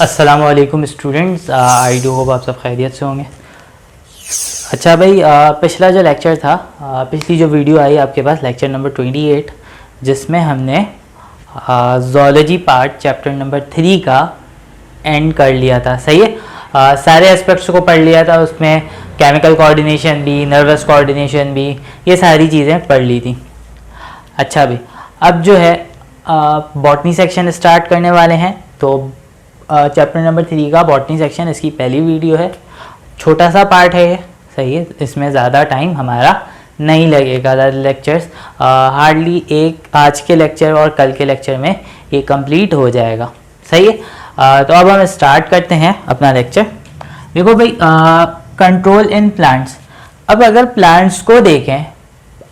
अस्सलामुअलैकुम students, I do hope आप सब खैरियत से होंगे। अच्छा भाई, पिछला जो लेक्चर था, पिछली जो वीडियो आई आपके पास लेक्चर नंबर 28, जिसमें हमने ज़ूलॉजी पार्ट चैप्टर नंबर 3 का एंड कर लिया था। सही है, सारे एस्पेक्ट्स को पढ़ लिया था। उसमें केमिकल कोऑर्डिनेशन भी, नर्वस कोऑर्डिनेशन भी, ये सारी चीज़ें पढ़ ली थी। अच्छा भाई, अब जो है बॉटनी सेक्शन स्टार्ट करने वाले हैं। तो चैप्टर नंबर 3 का बॉटनी सेक्शन इसकी पहली वीडियो है। छोटा सा पार्ट है ये, सही है, इसमें ज़्यादा टाइम हमारा नहीं लगेगा। लेक्चर्स हार्डली एक आज के लेक्चर और कल के लेक्चर में ये कंप्लीट हो जाएगा। सही है, तो अब हम स्टार्ट करते हैं अपना लेक्चर। देखो भाई, कंट्रोल इन प्लांट्स। अब अगर प्लांट्स को देखें,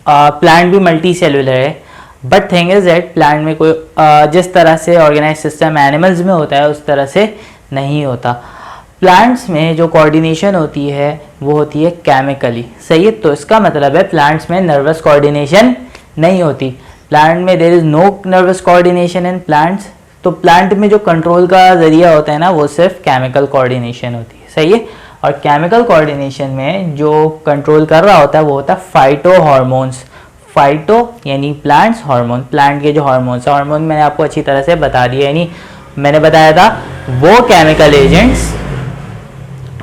प्लांट भी मल्टी सेलुलर है, but thing is that plant में कोई जिस तरह से ऑर्गेनाइज सिस्टम एनिमल्स में होता है उस तरह से नहीं होता। प्लांट्स में जो कोऑर्डिनेशन होती है वो होती है केमिकली। सही है, तो इसका मतलब है प्लांट्स में नर्वस कोऑर्डिनेशन नहीं होती। प्लांट में there is no nervous coordination in plants. तो प्लांट में जो कंट्रोल का जरिया होता है ना, वो सिर्फ केमिकल कोऑर्डिनेशन होती है। सही है, और केमिकल कोऑर्डिनेशन में जो कंट्रोल कर रहा होता है वो होता है फाइटो हार्मोन्स। फाइटो यानी प्लांट्स, हार्मोन प्लांट के जो हार्मोन्स, हार्मोन मैंने आपको अच्छी तरह से बता दिया। यानी मैंने बताया था वो केमिकल एजेंट्स,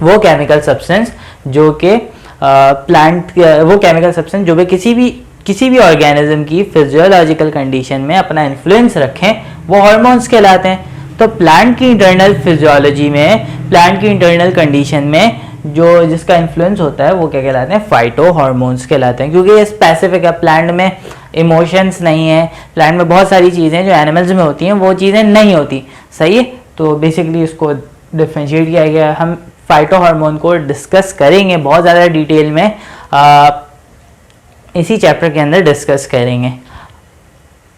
वो केमिकल सब्सटेंस जो कि प्लांट, वो केमिकल सब्सटेंस जो भी किसी भी ऑर्गेनिज्म की फिजियोलॉजिकल कंडीशन में अपना इन्फ्लुएंस रखें, वो हार्मोन्स कहलाते हैं। तो प्लांट की इंटरनल फिजियोलॉजी में, प्लांट की इंटरनल कंडीशन में जो जिसका इन्फ्लुएंस होता है वो क्या कहलाते हैं? फाइटो हार्मोन्स कहलाते हैं। क्योंकि ये स्पेसिफिक है, प्लांट में इमोशंस नहीं है, प्लांट में बहुत सारी चीज़ें जो एनिमल्स में होती हैं वो चीज़ें नहीं होती। सही है, तो बेसिकली इसको डिफ्रेंशिएट किया गया। हम फाइटो हार्मोन को डिस्कस करेंगे बहुत ज़्यादा डिटेल में, इसी चैप्टर के अंदर डिस्कस करेंगे।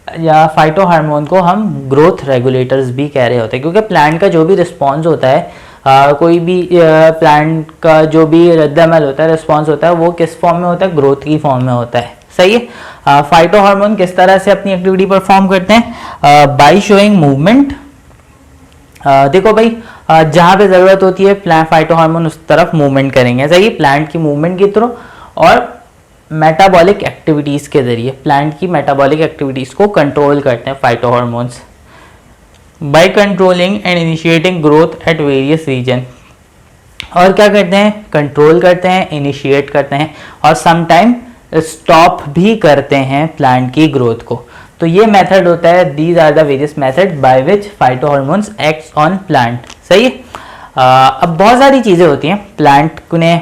या फाइटो हार्मोन को हम ग्रोथ रेगुलेटर्स भी कह रहे होते हैं, क्योंकि प्लांट का जो भी रिस्पॉन्स होता है, कोई भी प्लांट का जो भी रद्द-ए-अमल होता है, रिस्पॉन्स होता है, वो किस फॉर्म में होता है? ग्रोथ की फॉर्म में होता है। सही है, फाइटो हार्मोन किस तरह से अपनी एक्टिविटी परफॉर्म करते हैं? By showing movement. देखो भाई, जहाँ पे ज़रूरत होती है प्लांट फाइटो हार्मोन उस तरफ मूवमेंट करेंगे। सही, प्लांट की मूवमेंट की थ्रू और मेटाबॉलिक एक्टिविटीज़ के ज़रिए प्लांट की मेटाबॉलिक एक्टिविटीज़ को कंट्रोल करते हैं phyto hormones. By controlling and initiating growth at various region. और क्या करते हैं? कंट्रोल करते हैं, इनिशिएट करते हैं और समटाइम स्टॉप भी करते हैं प्लांट की ग्रोथ को। तो ये मेथड होता है, these are the various method by which phyto hormones acts on plant. सही है, अब बहुत सारी चीज़ें होती हैं प्लांट ने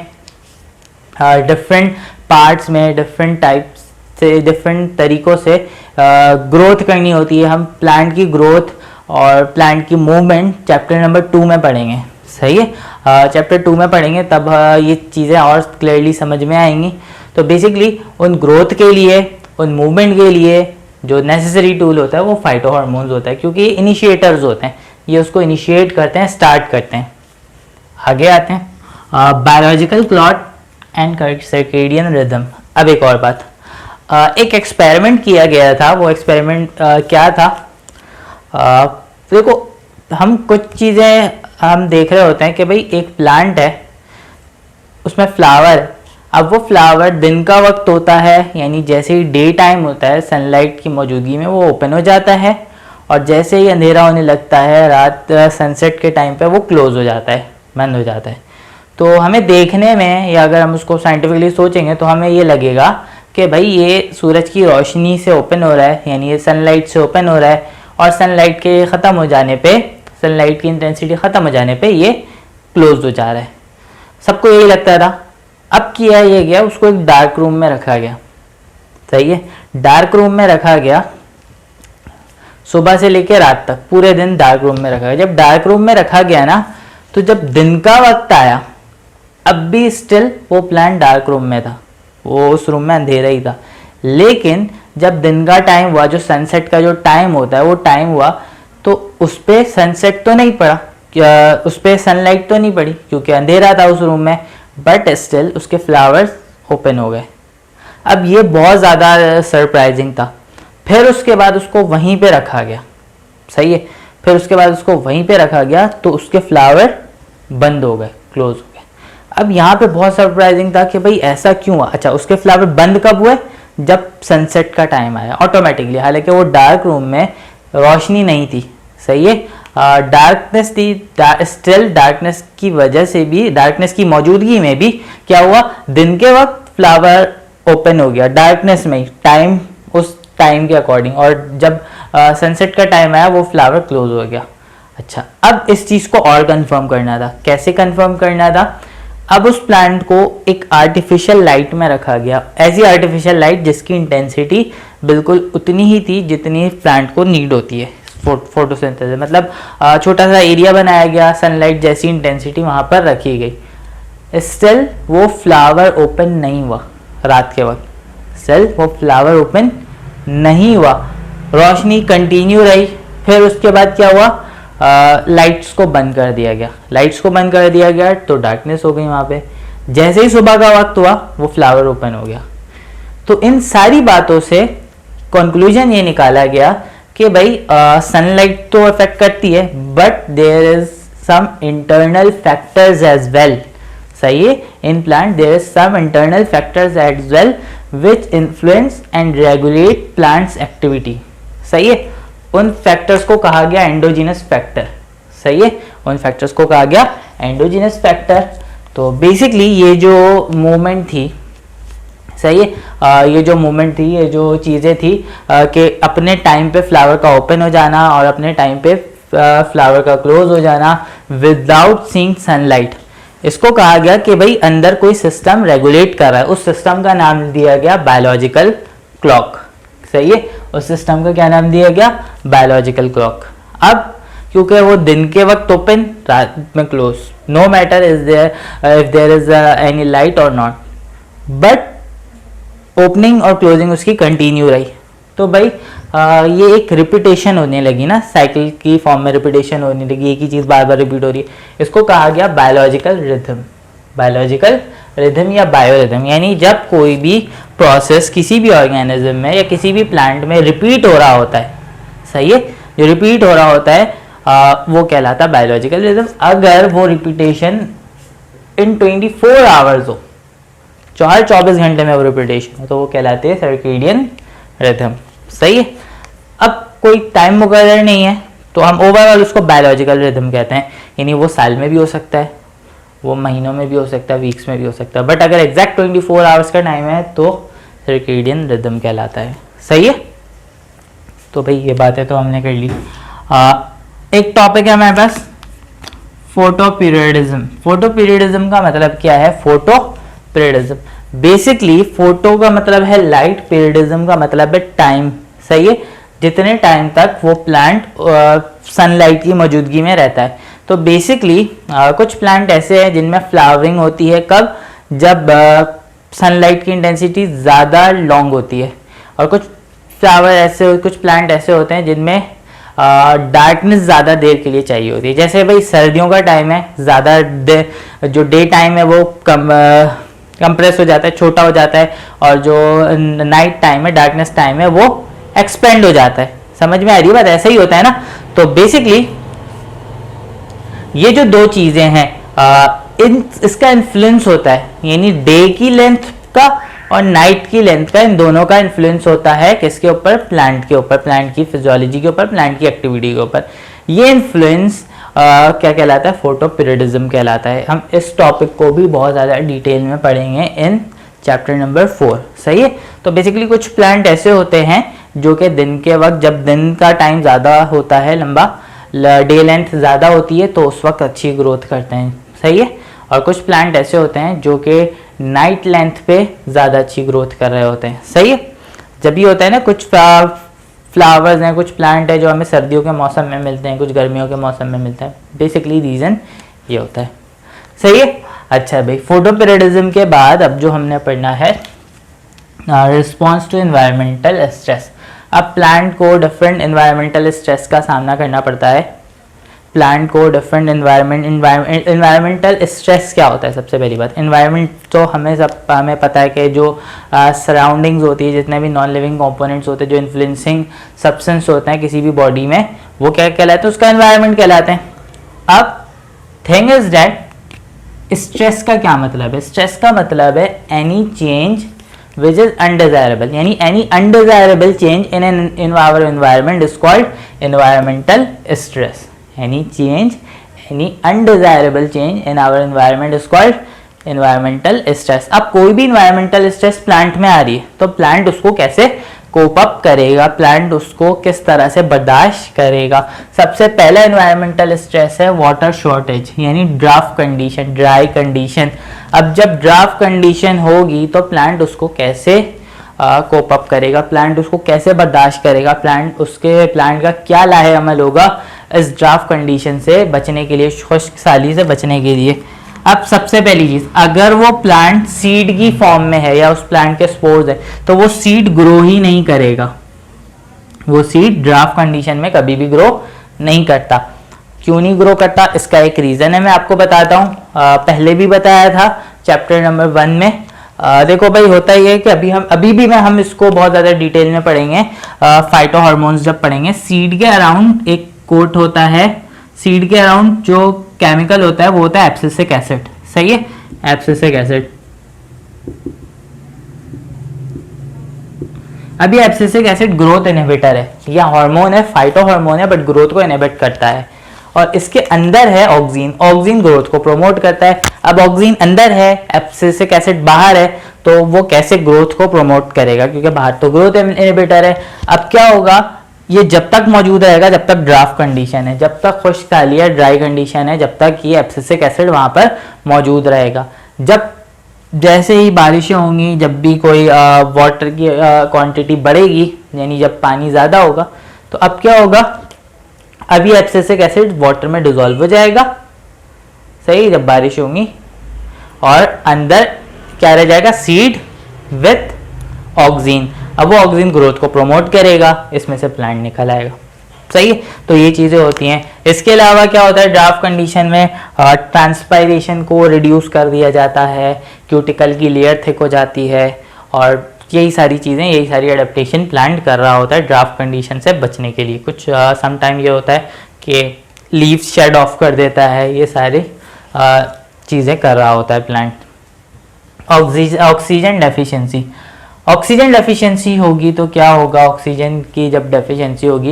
डिफरेंट पार्ट्स में डिफरेंट टाइप्स से, डिफरेंट तरीक़ों से ग्रोथ करनी होती है। हम प्लांट की ग्रोथ और प्लांट की मूवमेंट चैप्टर नंबर 2 में पढ़ेंगे। सही है, चैप्टर 2 में पढ़ेंगे, तब ये चीज़ें और क्लियरली समझ में आएंगी। तो बेसिकली उन ग्रोथ के लिए, उन मूवमेंट के लिए जो नेसेसरी टूल होता है वो फाइटो हार्मोन्स होता है, क्योंकि ये इनिशिएटर्स होते हैं, ये उसको इनिशिएट करते हैं, स्टार्ट करते हैं। आगे आते हैं, biological clock and circadian rhythm. अब एक और बात, एक एक्सपेरिमेंट किया गया था। वो एक्सपेरिमेंट क्या था? देखो, हम कुछ चीज़ें हम देख रहे होते हैं कि भाई एक प्लांट है, उसमें फ्लावर, अब वो फ्लावर दिन का वक्त होता है, यानी जैसे ही डे टाइम होता है सनलाइट की मौजूदगी में वो ओपन हो जाता है, और जैसे ही अंधेरा होने लगता है रात सनसेट के टाइम पे वो क्लोज हो जाता है, बंद हो जाता है। तो हमें देखने में, या अगर हम उसको साइंटिफिकली सोचेंगे तो हमें ये लगेगा कि भाई ये सूरज की रोशनी से ओपन हो रहा है, यानी ये सनलाइट से ओपन हो रहा है, और सनलाइट के ख़त्म हो जाने पे, सनलाइट की इंटेंसिटी ख़त्म हो जाने पे ये क्लोज हो जा रहा है। सबको यही लगता था। अब किया ये गया, उसको एक डार्क रूम में रखा गया। सही है, डार्क रूम में रखा गया, सुबह से लेकर रात तक पूरे दिन डार्क रूम में रखा गया। जब डार्क रूम में रखा गया ना, तो जब दिन का वक्त आया, अब भी स्टिल वो प्लांट डार्क रूम में था, वो उस रूम में अंधेरा ही था। लेकिन जब दिन का टाइम हुआ, जो सनसेट का जो टाइम होता है वो टाइम हुआ, तो उस पर सनसेट तो नहीं पड़ा, उस पर सनलाइट तो नहीं पड़ी क्योंकि अंधेरा था उस रूम में, बट स्टिल उसके फ्लावर्स ओपन हो गए। अब ये बहुत ज़्यादा सरप्राइजिंग था। फिर उसके बाद उसको वहीं पे रखा गया। सही है, फिर उसके बाद उसको वहीं पे रखा गया तो उसके फ्लावर बंद हो गए, क्लोज हो गए। अब यहाँ पे बहुत सरप्राइजिंग था कि भाई ऐसा क्यों हुआ। अच्छा, उसके फ्लावर बंद कब हुए? जब सनसेट का टाइम आया ऑटोमेटिकली, हालांकि वो डार्क रूम में रोशनी नहीं थी, सही है, डार्कनेस थी, स्टिल डार्कनेस की वजह से भी, डार्कनेस की मौजूदगी में भी क्या हुआ, दिन के वक्त फ्लावर ओपन हो गया डार्कनेस में ही, टाइम उस टाइम के अकॉर्डिंग, और जब सनसेट का टाइम आया वो फ्लावर क्लोज हो गया। अच्छा, अब इस चीज़ को और कंफर्म करना था। कैसे कंफर्म करना था? अब उस प्लांट को एक आर्टिफिशियल लाइट में रखा गया, ऐसी आर्टिफिशियल लाइट जिसकी इंटेंसिटी बिल्कुल उतनी ही थी जितनी प्लांट को नीड होती है फोटोसिंथेसिस, मतलब छोटा सा एरिया बनाया गया, सनलाइट जैसी इंटेंसिटी वहाँ पर रखी गई। स्टिल वो फ्लावर ओपन नहीं हुआ रात के वक्त, स्टिल वो फ्लावर ओपन नहीं हुआ, रोशनी कंटिन्यू रही। फिर उसके बाद क्या हुआ, लाइट्स को बंद कर दिया गया, लाइट्स को बंद कर दिया गया तो डार्कनेस हो गई वहाँ पे। जैसे ही सुबह का वक्त हुआ वो फ्लावर ओपन हो गया। तो इन सारी बातों से कंक्लूजन ये निकाला गया कि भाई सनलाइट तो अफेक्ट करती है, but there is some internal factors as well, सही है, in plant there is some internal factors as well which influence and regulate plants activity, सही है। उन फैक्टर्स को कहा गया एंडोजीनस फैक्टर, सही है, उन फैक्टर्स को कहा गया एंडोजीनस फैक्टर। तो बेसिकली ये जो मूवमेंट थी, सही है, ये जो मूवमेंट थी, ये जो चीज़ें थी कि अपने टाइम पे फ्लावर का ओपन हो जाना और अपने टाइम पे फ्लावर का क्लोज हो जाना विदाउट सीइंग सनलाइट, इसको कहा गया कि भाई अंदर कोई सिस्टम रेगुलेट कर रहा है। उस सिस्टम का नाम दिया गया बायोलॉजिकल क्लॉक, सही है, उस सिस्टम का क्या नाम दिया गया, बायोलॉजिकल क्लॉक। अब क्योंकि वो दिन के वक्त ओपन, रात में close, no matter is there if there is any light और नॉट, बट ओपनिंग और क्लोजिंग उसकी कंटिन्यू रही। तो भाई ये एक रिपीटेशन होने लगी ना, साइकिल की फॉर्म में रिपीटेशन होने लगी, एक ही चीज़ बार बार रिपीट हो रही है, इसको कहा गया बायोलॉजिकल रिथम, बायोलॉजिकल रिथम या बायोरिथम। यानी जब कोई भी प्रोसेस किसी भी ऑर्गेनिज्म में या किसी भी प्लांट में रिपीट हो रहा होता है, सही है, जो रिपीट हो रहा होता है वो कहलाता है बायोलॉजिकल रिथम। अगर वो रिपीटेशन इन 24 आवर्स हो, 24 घंटे में वो रिपीटेशन हो, तो वो कहलाते हैं सर्केडियन रिथम, सही है। अब कोई टाइम मुकर्रर नहीं है तो हम ओवरऑल उसको बायोलॉजिकल रिथम कहते हैं, यानी वो साल में भी हो सकता है, वो महीनों में भी हो सकता है, वीक्स में भी हो सकता है, बट अगर एग्जैक्ट 24 आवर्स का टाइम है तो सर्केडियन रिदम कहलाता है, सही है। तो भाई ये बातें तो हमने कर ली। एक टॉपिक है हमारे पास फोटो पीरियडिज्म। फोटो पीरियडिज्म का मतलब क्या है? फोटो पीरियडिज्म बेसिकली फोटो का मतलब है लाइट, पीरियडिज्म का मतलब है टाइम, सही है, जितने टाइम तक वो प्लांट सनलाइट की मौजूदगी में रहता है। तो बेसिकली कुछ प्लांट ऐसे हैं जिनमें फ्लावरिंग होती है कब? जब सनलाइट की इंटेंसिटी ज़्यादा लॉन्ग होती है, और कुछ कुछ प्लांट ऐसे होते हैं जिनमें डार्कनेस ज़्यादा देर के लिए चाहिए होती है। जैसे भाई सर्दियों का टाइम है, ज़्यादा जो डे टाइम है वो कंप्रेस हो जाता है, छोटा हो जाता है, और जो नाइट टाइम है, डार्कनेस टाइम है, वो एक्सपेंड हो जाता है। समझ में आ रही बात? ऐसा ही होता है ना। तो बेसिकली ये जो दो चीजें हैं इसका इन्फ्लुएंस होता है, यानी डे की लेंथ का और नाइट की लेंथ का, इन दोनों का इन्फ्लुएंस होता है किसके ऊपर? प्लांट के ऊपर, प्लांट की फिजियोलॉजी के ऊपर, प्लांट की एक्टिविटी के ऊपर। ये इन्फ्लुएंस क्या कहलाता है? फोटो पीरियडिज्म कहलाता है। हम इस टॉपिक को भी बहुत ज़्यादा डिटेल में पढ़ेंगे इन चैप्टर नंबर 4, सही है। तो बेसिकली कुछ प्लांट ऐसे होते हैं जो कि दिन के वक्त, जब दिन का टाइम ज़्यादा होता है, लंबा डे लेंथ ज़्यादा होती है, तो उस वक्त अच्छी ग्रोथ करते हैं, सही है। और कुछ प्लांट ऐसे होते हैं जो कि नाइट लेंथ पे ज़्यादा अच्छी ग्रोथ कर रहे होते हैं, सही है। जब ये होता है ना, कुछ फ्लावर्स हैं, कुछ प्लांट है जो हमें सर्दियों के मौसम में मिलते हैं, कुछ गर्मियों के मौसम में मिलता है। बेसिकली रीज़न ये होता है, सही है। अच्छा भाई, फोटो पीरियडिज्म के बाद अब जो हमने पढ़ना है रिस्पॉन्स टू एनवायरमेंटल स्ट्रेस। अब प्लांट को डिफरेंट एनवायरमेंटल स्ट्रेस का सामना करना पड़ता है। प्लांट को डिफरेंट एनवायरमेंटल स्ट्रेस क्या होता है? सबसे पहली बात, एनवायरनमेंट तो हमें पता है कि जो सराउंडिंग्स होती है, जितने भी नॉन लिविंग कंपोनेंट्स होते हैं, जो इन्फ्लुएंसिंग सब्सटेंस होते हैं किसी भी बॉडी में, वो क्या कहलाते हैं, उसका एनवायरनमेंट कहलाते हैं। अब थिंग इज दैट स्ट्रेस का क्या मतलब है, स्ट्रेस का मतलब है any change which is undesirable, यानी any undesirable change in our environment is called environmental stress. Any change, any undesirable change in our environment is called environmental stress. अब कोई भी एनवायरमेंटल स्ट्रेस प्लांट में आ रही है तो प्लांट उसको कैसे कोप अप करेगा, प्लांट उसको किस तरह से बर्दाश्त करेगा। सबसे पहला एनवायरमेंटल स्ट्रेस है वाटर शॉर्टेज, यानी ड्राफ्ट कंडीशन, ड्राई कंडीशन। अब जब ड्राफ्ट कंडीशन होगी तो प्लांट उसको कैसे कोप अप करेगा, प्लांट उसको कैसे बर्दाश्त करेगा, प्लांट का क्या लाहेअमल होगा इस ड्राफ्ट कंडीशन से बचने के लिए, खुश्क साली से बचने के लिए। अब सबसे पहली चीज, अगर वो प्लांट सीड की फॉर्म में है या उस प्लांट के स्पोर्स है तो वो सीड ग्रो ही नहीं करेगा, वो सीड ड्राफ्ट कंडीशन में कभी भी ग्रो नहीं करता। क्यों नहीं ग्रो करता, इसका एक रीजन है, मैं आपको बताता हूँ। पहले भी बताया था चैप्टर नंबर 1 में। देखो भाई, होता ही है कि अभी भी हम इसको बहुत ज्यादा डिटेल में पढ़ेंगे। फाइटो हार्मोन्स जब पढ़ेंगे, सीड के अराउंड एक कोट होता है, सीड के अराउंड जो केमिकल होता है वो होता है एब्सिसिक एसिड। सही है, एब्सिसिक एसिड। अभी एब्सिसिक एसिड ग्रोथ इनहिबिटर है या हार्मोन है, फाइटो हार्मोन है, बट ग्रोथ को इनहिबिट करता है। और इसके अंदर है ऑक्सीन, ऑक्सीन ग्रोथ को प्रमोट करता है। अब ऑक्सीन अंदर है, एब्सिसिक एसिड बाहर है, तो वो कैसे ग्रोथ को प्रमोट करेगा, क्योंकि बाहर तो ग्रोथ इनहिबिटर है। अब क्या होगा, ये जब तक मौजूद रहेगा जब तक ड्राफ्ट कंडीशन है, जब तक खुश्क साली है, ड्राई कंडीशन है, जब तक ये एब्सिसिक एसिड वहां पर मौजूद रहेगा। जब जैसे ही बारिशें होंगी, जब भी कोई वाटर की क्वांटिटी बढ़ेगी, यानी जब पानी ज़्यादा होगा, तो अब क्या होगा, अभी एब्सिसिक एसिड वाटर में डिजोल्व हो जाएगा। सही, जब बारिश होंगी, और अंदर क्या रह जाएगा, सीड विथ ऑक्सीन। अब वो ऑक्सीजन ग्रोथ को प्रमोट करेगा, इसमें से प्लांट निकल आएगा। सही है, तो ये चीज़ें होती हैं। इसके अलावा क्या होता है, ड्राफ्ट कंडीशन में ट्रांसपायरेशन को रिड्यूस कर दिया जाता है, क्यूटिकल की लेयर थिक हो जाती है, और यही सारी चीज़ें, यही सारी एडेप्टेशन प्लांट कर रहा होता है ड्राफ्ट कंडीशन से बचने के लिए। कुछ समटाइम ये होता है कि लीव्स शेड ऑफ कर देता है, ये सारी चीज़ें कर रहा होता है plant. Oxygen deficiency, oxygen deficiency होगी तो क्या होगा, ऑक्सीजन की जब डेफिशिएंसी होगी,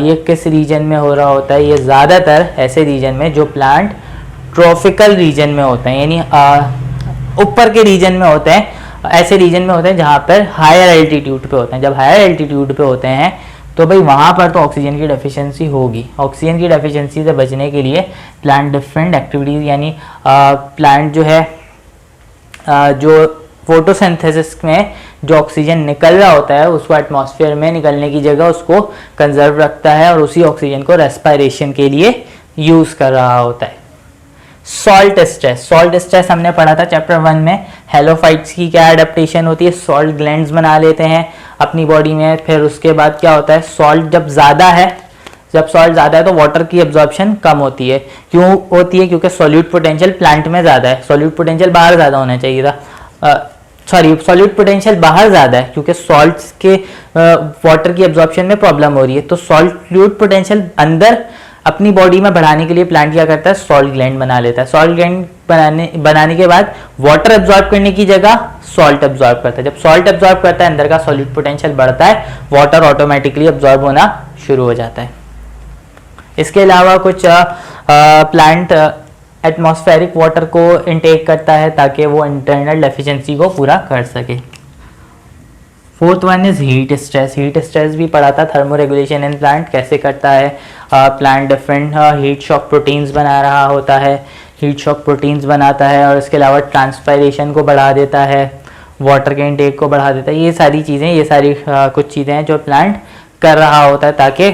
ये किस रीजन में हो रहा होता है, ये ज़्यादातर ऐसे रीजन में जो प्लांट ट्रॉपिकल रीजन में होते हैं, यानी ऊपर के रीजन में होते हैं, ऐसे रीजन में होते हैं जहाँ पर हायर एल्टीट्यूड पे होते हैं। जब हायर एल्टीट्यूड पे होते हैं तो भाई वहाँ पर तो ऑक्सीजन की डेफिशिएंसी होगी। ऑक्सीजन की डेफिशिएंसी से बचने के लिए प्लांट डिफरेंट एक्टिविटीज़, यानी प्लांट जो है जो फोटोसिंथेसिस में जो ऑक्सीजन निकल रहा होता है उसको एटमॉस्फेयर में निकलने की जगह उसको कंजर्व रखता है, और उसी ऑक्सीजन को रेस्पिरेशन के लिए यूज़ कर रहा होता है। सॉल्ट स्ट्रेस, सॉल्ट स्ट्रेस हमने पढ़ा था चैप्टर 1 में। हेलोफाइट्स की क्या एडेप्टेशन होती है, सॉल्ट ग्लैंड्स बना लेते हैं अपनी बॉडी में। फिर उसके बाद क्या होता है, सॉल्ट जब ज़्यादा है, जब सॉल्ट ज़्यादा है तो वाटर की एब्जॉर्प्शन कम होती है। क्यों होती है, क्योंकि सॉल्यूट पोटेंशियल प्लांट में ज़्यादा है, सॉल्यूट पोटेंशियल बाहर ज़्यादा होना चाहिए था, सॉल्यूट पोटेंशियल बाहर ज़्यादा है, क्योंकि सॉल्ट्स के वाटर की एब्जॉर्प्शन में प्रॉब्लम हो रही है। तो सॉल्यूट पोटेंशियल अंदर अपनी बॉडी में बढ़ाने के लिए प्लांट क्या करता है, सॉल्ट ग्लैंड बना लेता है। सॉल्ट ग्लैंड बनाने के बाद वाटर एब्जॉर्ब करने की जगह सॉल्ट एब्जॉर्ब करता है। जब सॉल्ट एब्जॉर्ब करता है अंदर का सॉल्यूट पोटेंशियल बढ़ता है, वाटर ऑटोमेटिकली एब्जॉर्ब होना शुरू हो जाता है। इसके अलावा कुछ प्लांट एटमॉस्फेरिक वाटर को इनटेक करता है ताकि वो इंटरनल डेफिशिएंसी को पूरा कर सके। Fourth one is heat stress. Heat stress भी पढ़ा था, थर्मो रेगुलेशन इन प्लांट कैसे करता है। Plant different heat shock proteins बना रहा होता है, हीट शॉक प्रोटीन्स बनाता है, और इसके अलावा ट्रांसपायरेशन को बढ़ा देता है, वाटर के इनटेक को बढ़ा देता है। ये सारी चीज़ें, ये सारी कुछ चीज़ें हैं जो प्लांट कर रहा होता है ताकि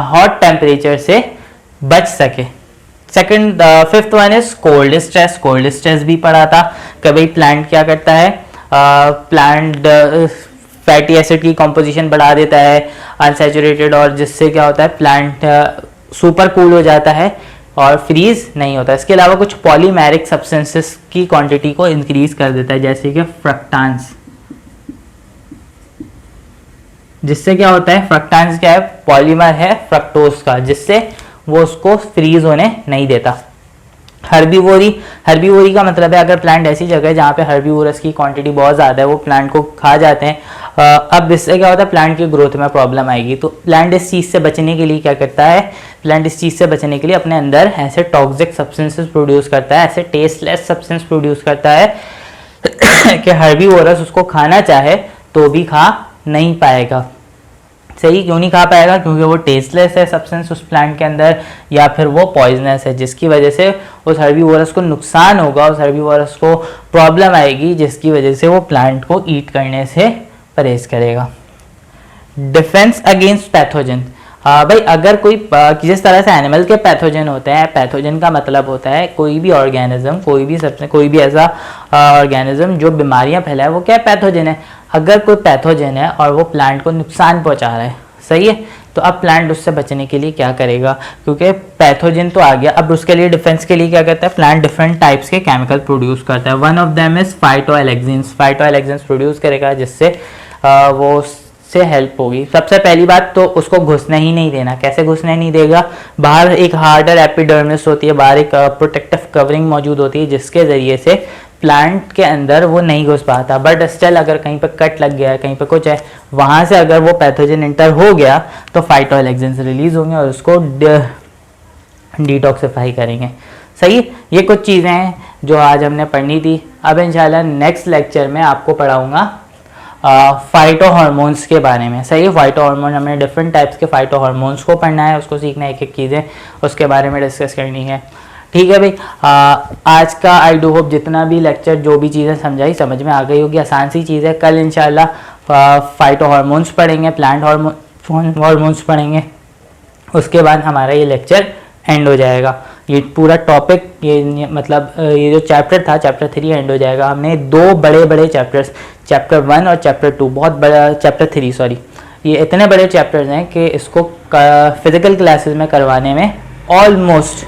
हॉट टेम्परेचर से बच सके। Second, fifth one is cold stress. Cold stress भी पढ़ा था कि भाई प्लांट क्या करता है, प्लांट फैटी एसिड की कंपोजिशन बढ़ा देता है अनसैचुरेटेड, और जिससे क्या होता है प्लांट सुपर कूल हो जाता है और फ्रीज नहीं होता। इसके अलावा कुछ पॉलीमेरिक सब्सटेंसेस की क्वांटिटी को इंक्रीज कर देता है, जैसे कि फ्रक्टांस। जिससे क्या होता है, फ्रक्टांस क्या है, पॉलीमर है फ्रक्टोज का, जिससे वो उसको फ्रीज होने नहीं देता। हर्बीवोरी का मतलब है अगर प्लांट ऐसी जगह है जहाँ पे हर्बीवोरस की क्वांटिटी बहुत ज़्यादा है, वो प्लांट को खा जाते हैं। अब इससे क्या होता है, प्लांट की ग्रोथ में प्रॉब्लम आएगी। तो प्लांट इस चीज़ से बचने के लिए क्या करता है, प्लांट इस चीज़ से बचने के लिए अपने अंदर ऐसे टॉक्सिक सब्सटेंसेस प्रोड्यूस करता है, ऐसे टेस्टलेस सब्सटेंस प्रोड्यूस करता है कि हर्बीवोरस उसको खाना चाहे तो भी खा नहीं पाएगा। सही, क्यों नहीं खा पाएगा, क्योंकि वो टेस्टलेस है सब्सटेंस उस प्लांट के अंदर, या फिर वो पॉइजनस है, जिसकी वजह से उस हर्बीवोरस को नुकसान होगा, उस हर्बीवोरस को प्रॉब्लम आएगी, जिसकी वजह से वो प्लांट को ईट करने से परहेज करेगा। डिफेंस अगेंस्ट पैथोजन, भाई अगर कोई जिस तरह से एनिमल के पैथोजन होते हैं, पैथोजन का मतलब होता है कोई भी ऑर्गेनिज्म, कोई भी ऐसा ऑर्गेनिज्म जो बीमारियां फैलाए, वो क्या पैथोजन है। अगर कोई पैथोजन है और वो प्लांट को नुकसान पहुंचा रहा है, सही है, तो अब प्लांट उससे बचने के लिए क्या करेगा, क्योंकि पैथोजन तो आ गया, अब उसके लिए डिफेंस के लिए क्या करता है, प्लांट डिफरेंट टाइप्स के केमिकल प्रोड्यूस करता है। One of them is phytoalexins produce करेगा, जिससे वो से हेल्प होगी। सबसे पहली बात तो उसको घुसने ही नहीं देना। कैसे घुसने नहीं देगा, बाहर एक हार्डर एपिडर्मिस होती है, बाहर एक प्रोटेक्टिव कवरिंग मौजूद होती है, जिसके ज़रिए से प्लांट के अंदर वो नहीं घुस पाता। बट स्टिल अगर कहीं पर कट लग गया है, कहीं पर कुछ है, वहाँ से अगर वो पैथोजन एंटर हो गया तो फाइटोएलेक्सिन्स रिलीज होंगे और उसको डिटॉक्सिफाई करेंगे। सही, ये कुछ चीज़ें हैं जो आज हमने पढ़नी थी। अब इंशाल्लाह नेक्स्ट लेक्चर में आपको पढ़ाऊँगा फाइटो हार्मोन्स के बारे में। सही है, फाइटो हार्मोन, हमें डिफरेंट टाइप्स के फाइटो हार्मोन्स को पढ़ना है, उसको सीखना है, एक एक चीज़ें उसके बारे में डिस्कस करनी है। ठीक है भाई, आज का आई डू होप जितना भी लेक्चर, जो भी चीज़ें समझाई समझ में आ गई होगी। आसान सी चीज़ है। कल इंशाल्लाह फाइटो हार्मोन्स पढ़ेंगे, प्लांट हार्मोन्स पढ़ेंगे, उसके बाद हमारा ये लेक्चर एंड हो जाएगा। ये पूरा टॉपिक, ये मतलब ये जो चैप्टर था, चैप्टर 3 एंड हो जाएगा। हमने दो बड़े बड़े चैप्टर्स, चैप्टर 1 और चैप्टर 2, बहुत बड़ा चैप्टर 3 सॉरी, ये इतने बड़े चैप्टर्स हैं कि इसको फिजिकल क्लासेस में करवाने में ऑलमोस्ट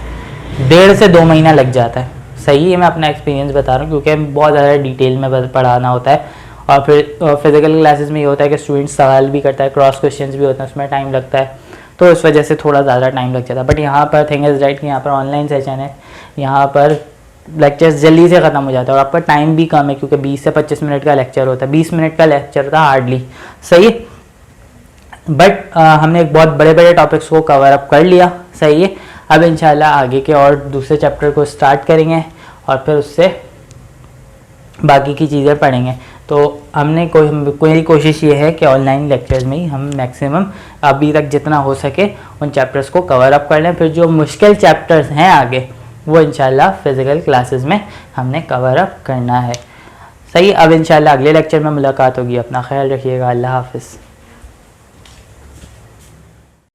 1.5 से 2 महीना लग जाता है। सही है, मैं अपना एक्सपीरियंस बता रहा हूँ, क्योंकि बहुत ज़्यादा डिटेल में पढ़ाना होता है। और फिर फिजिकल क्लासेस में ये होता है कि स्टूडेंट सवाल भी करता है, क्रॉस क्वेश्चंस भी होते हैं, उसमें टाइम लगता है, तो इस वजह से थोड़ा ज़्यादा टाइम लग जाता है। बट यहाँ पर थिंग इज़ राइट कि यहाँ पर ऑनलाइन सेशन है, यहाँ पर लेक्चर्स जल्दी से ख़त्म हो जाता है और आपका टाइम भी कम है, क्योंकि 20 से 25 मिनट का लेक्चर होता है, 20 मिनट का लेक्चर था हार्डली। सही है, बट हमने एक बहुत बड़े बड़े टॉपिक्स को कवर अप कर लिया। सही है, अब इंशाल्लाह आगे के और दूसरे चैप्टर को स्टार्ट करेंगे और फिर उससे बाकी की चीज़ें पढ़ेंगे। तो हमने कोई कोशिश ये है कि ऑनलाइन लेक्चर्स में ही हम मैक्सिमम अभी तक जितना हो सके उन चैप्टर्स को कवर अप कर लें। फिर जो मुश्किल चैप्टर्स हैं आगे, वो इंशाल्लाह फिज़िकल क्लासेस में हमने कवर अप करना है। सही, अब इंशाल्लाह अगले लेक्चर में मुलाकात होगी। अपना ख्याल रखिएगा। अल्लाह हाफ़िज़।